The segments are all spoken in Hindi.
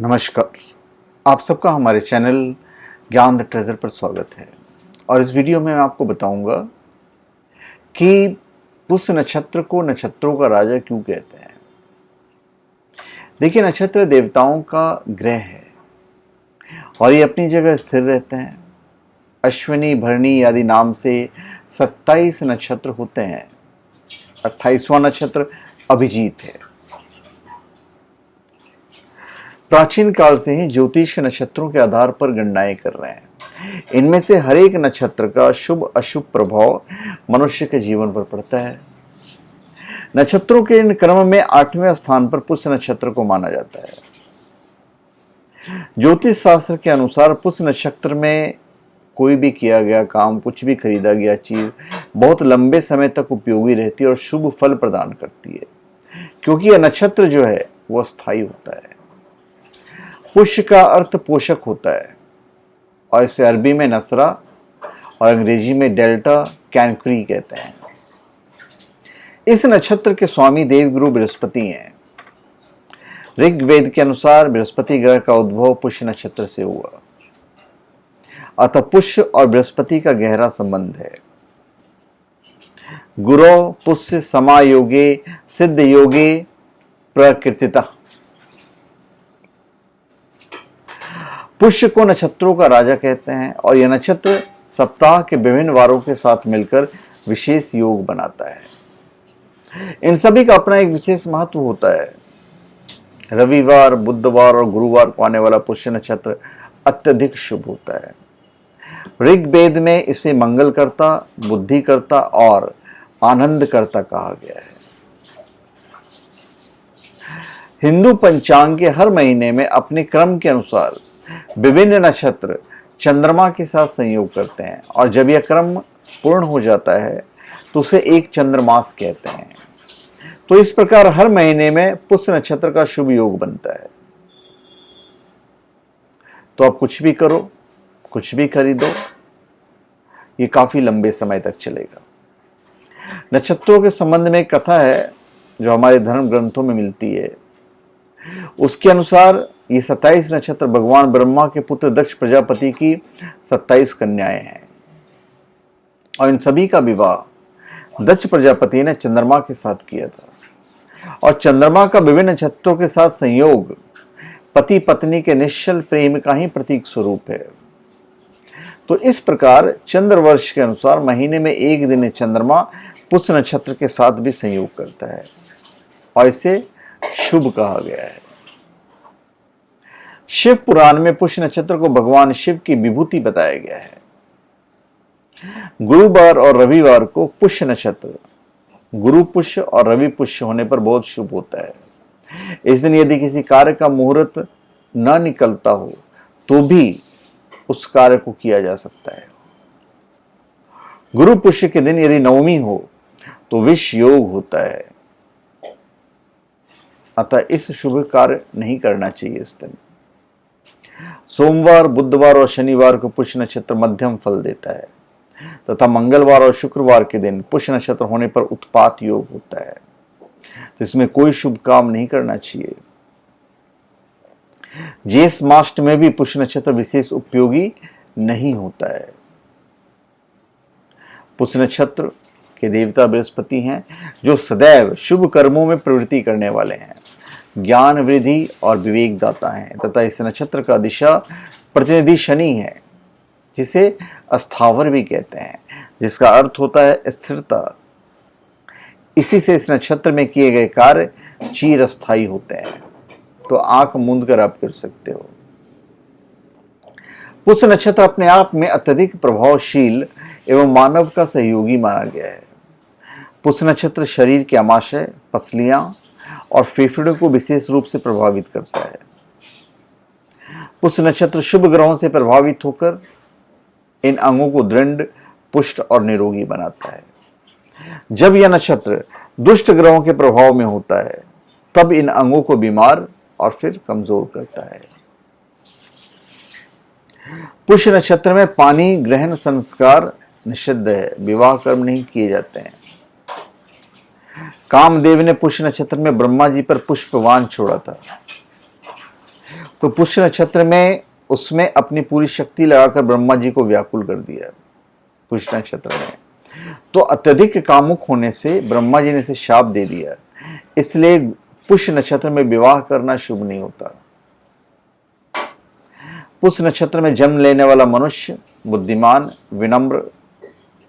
नमस्कार। आप सबका हमारे चैनल ज्ञान द ट्रेजर पर स्वागत है। और इस वीडियो में मैं आपको बताऊंगा कि पुष्य नक्षत्र को नक्षत्रों का राजा क्यों कहते हैं। देखिए, नक्षत्र देवताओं का ग्रह है और ये अपनी जगह स्थिर रहते हैं। अश्विनी, भरणी आदि नाम से 27 नक्षत्र होते हैं। 28वां नक्षत्र अभिजीत है। प्राचीन काल से ही ज्योतिष नक्षत्रों के आधार पर गणनाएं कर रहे हैं। इनमें से हर एक नक्षत्र का शुभ अशुभ प्रभाव मनुष्य के जीवन पर पड़ता है। नक्षत्रों के इन क्रम में 8वें स्थान पर पुष्य नक्षत्र को माना जाता है। ज्योतिष शास्त्र के अनुसार पुष्य नक्षत्र में कोई भी किया गया काम, कुछ भी खरीदा गया चीज बहुत लंबे समय तक उपयोगी रहती है और शुभ फल प्रदान करती है, क्योंकि यह नक्षत्र जो है वो अस्थायी होता है। पुष्य का अर्थ पोषक होता है और इसे अरबी में नसरा और अंग्रेजी में डेल्टा कैनक्री कहते हैं। इस नक्षत्र के स्वामी देवगुरु बृहस्पति हैं। ऋग्वेद के अनुसार बृहस्पति ग्रह का उद्भव पुष्य नक्षत्र से हुआ, अतः पुष्य और बृहस्पति का गहरा संबंध है। गुरु पुष्य समायोगे सिद्ध योगे प्रकृतिता। पुष्य को नक्षत्रों का राजा कहते हैं और यह नक्षत्र सप्ताह के विभिन्न वारों के साथ मिलकर विशेष योग बनाता है। इन सभी का अपना एक विशेष महत्व होता है। रविवार, बुधवार और गुरुवार को आने वाला पुष्य नक्षत्र अत्यधिक शुभ होता है। ऋग्वेद में इसे मंगलकर्ता, बुद्धिकर्ता और आनंदकर्ता कहा गया है। हिंदू पंचांग के हर महीने में अपने क्रम के अनुसार विभिन्न नक्षत्र चंद्रमा के साथ संयोग करते हैं और जब यह क्रम पूर्ण हो जाता है तो उसे एक चंद्रमास कहते हैं। तो इस प्रकार हर महीने में पुष्य नक्षत्र का शुभ योग बनता है। तो आप कुछ भी करो, कुछ भी खरीदो, ये काफी लंबे समय तक चलेगा। नक्षत्रों के संबंध में एक कथा है जो हमारे धर्म ग्रंथों में मिलती है। उसके अनुसार ये 27 नक्षत्र भगवान ब्रह्मा के पुत्र दक्ष प्रजापति की 27 कन्याएं हैं और इन सभी का विवाह दक्ष प्रजापति ने चंद्रमा के साथ किया था। और चंद्रमा का विभिन्न नक्षत्रों के साथ संयोग पति पत्नी के निश्चल प्रेम का ही प्रतीक स्वरूप है। तो इस प्रकार चंद्रवर्ष के अनुसार महीने में एक दिन चंद्रमा पुष्य नक्षत्र के साथ भी संयोग करता है और इसे शुभ कहा गया है। शिव पुराण में पुष्य नक्षत्र को भगवान शिव की विभूति बताया गया है। गुरुवार और रविवार को पुष्य नक्षत्र गुरु पुष्य और रवि पुष्य होने पर बहुत शुभ होता है। इस दिन यदि किसी कार्य का मुहूर्त न निकलता हो तो भी उस कार्य को किया जा सकता है। गुरु पुष्य के दिन यदि नवमी हो तो विष योग होता है, अतः इस शुभ कार्य नहीं करना चाहिए इस दिन। सोमवार, बुधवार और शनिवार को पुष्य नक्षत्र मध्यम फल देता है तथा मंगलवार और शुक्रवार के दिन पुष्य नक्षत्र होने पर उत्पात योग होता है। तो इसमें कोई शुभ काम नहीं करना चाहिए। ज्येष्ठ मास में भी पुष्य नक्षत्र विशेष उपयोगी नहीं होता है। पुष्य नक्षत्र के देवता बृहस्पति हैं जो सदैव शुभ कर्मों में प्रवृत्ति करने वाले हैं, ज्ञान वृद्धि और विवेक दाता हैं तथा इस नक्षत्र का दिशा प्रतिनिधि शनि है, जिसे अस्थावर भी कहते हैं, जिसका अर्थ होता है स्थिरता। इसी से इस नक्षत्र में किए गए कार्य चिरस्थायी होते हैं। तो आंख मूंद कर आप कर सकते हो। पुष्य नक्षत्र अपने आप में अत्यधिक प्रभावशील एवं मानव का सहयोगी माना गया है। पुष्य नक्षत्र शरीर के आमाशय, पसलियां और फेफड़ों को विशेष रूप से प्रभावित करता है। पुष्य नक्षत्र शुभ ग्रहों से प्रभावित होकर इन अंगों को दृढ़, पुष्ट और निरोगी बनाता है। जब यह नक्षत्र दुष्ट ग्रहों के प्रभाव में होता है तब इन अंगों को बीमार और फिर कमजोर करता है। पुष्य नक्षत्र में पानी ग्रहण संस्कार निषिद्ध है, विवाह कर्म नहीं किए जाते हैं। कामदेव ने पुष्य नक्षत्र में ब्रह्मा जी पर पुष्पवान छोड़ा था। तो पुष्य नक्षत्र में उसमें अपनी पूरी शक्ति लगाकर ब्रह्मा जी को व्याकुल कर दिया पुष्य नक्षत्र में। तो अत्यधिक कामुक होने से ब्रह्मा जी ने इसे शाप दे दिया, इसलिए पुष्य नक्षत्र में विवाह करना शुभ नहीं होता। पुष्य नक्षत्र में जन्म लेने वाला मनुष्य बुद्धिमान, विनम्र,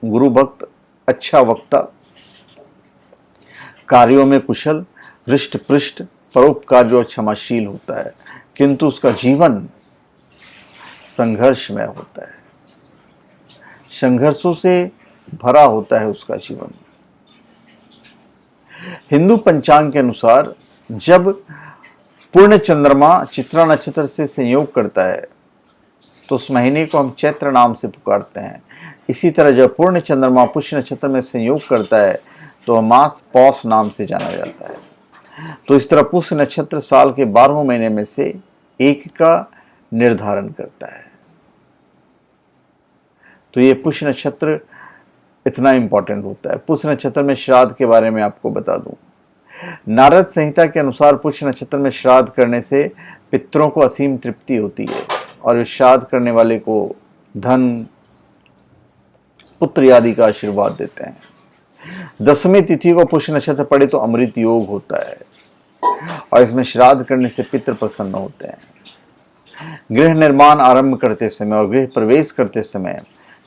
गुरु भक्त, अच्छा वक्ता, कार्यों में कुशल, हृष्ट पृष्ठ, परोपकारी और क्षमाशील होता है, किंतु उसका जीवन संघर्षमय होता है, संघर्षों से भरा होता है उसका जीवन। हिंदू पंचांग के अनुसार जब पूर्ण चंद्रमा चित्रा नक्षत्र से संयोग करता है तो उस महीने को हम चैत्र नाम से पुकारते हैं। इसी तरह जब पूर्ण चंद्रमा पुष्य नक्षत्र में संयोग करता है तो मास पौष नाम से जाना जाता है। तो इस तरह पुष्य नक्षत्र साल के 12 महीने में से एक का निर्धारण करता है। तो ये पुष्य नक्षत्र इतना इंपॉर्टेंट होता है। पुष्य नक्षत्र में श्राद्ध के बारे में आपको बता दूं, नारद संहिता के अनुसार पुष्य नक्षत्र में श्राद्ध करने से पितरों को असीम तृप्ति होती है और वे श्राद्ध करने वाले को धन, पुत्र आदि का आशीर्वाद देते हैं। 10वीं तिथि को पुष्य नक्षत्र पड़े तो अमृत योग होता है और इसमें श्राद्ध करने से पितृ प्रसन्न होते हैं। गृह निर्माण आरंभ करते समय और गृह प्रवेश करते समय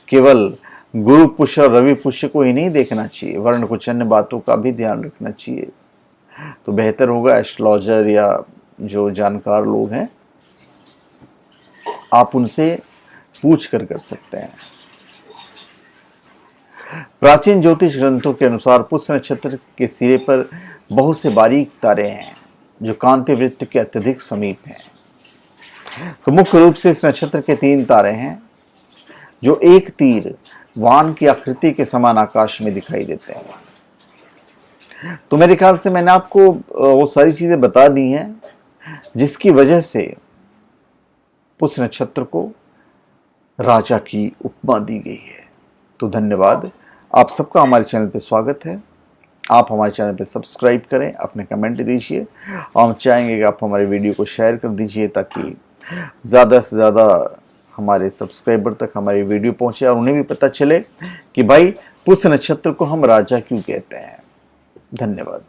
केवल गुरु पुष्य और रवि पुष्य को ही नहीं देखना चाहिए, वरन कुछ अन्य बातों का भी ध्यान रखना चाहिए। तो बेहतर होगा एस्ट्रोलॉजर या जो जानकार लोग हैं आप उनसे पूछ कर सकते हैं। प्राचीन ज्योतिष ग्रंथों के अनुसार पुष्य नक्षत्र के सिरे पर बहुत से बारीक तारे हैं जो कांति वृत्त के अत्यधिक समीप हैं। तो मुख्य रूप से इस नक्षत्र के 3 तारे हैं जो एक तीर वान की आकृति के समान आकाश में दिखाई देते हैं। तो मेरे ख्याल से मैंने आपको वो सारी चीजें बता दी हैं जिसकी वजह से पुष्य नक्षत्र को राजा की उपमा दी गई है। तो धन्यवाद, आप सबका हमारे चैनल पे स्वागत है। आप हमारे चैनल पे सब्सक्राइब करें, अपने कमेंट दीजिए और हम चाहेंगे कि आप हमारे वीडियो को शेयर कर दीजिए ताकि ज़्यादा से ज़्यादा हमारे सब्सक्राइबर तक हमारी वीडियो पहुंचे और उन्हें भी पता चले कि भाई पुष्य नक्षत्र को हम राजा क्यों कहते हैं। धन्यवाद।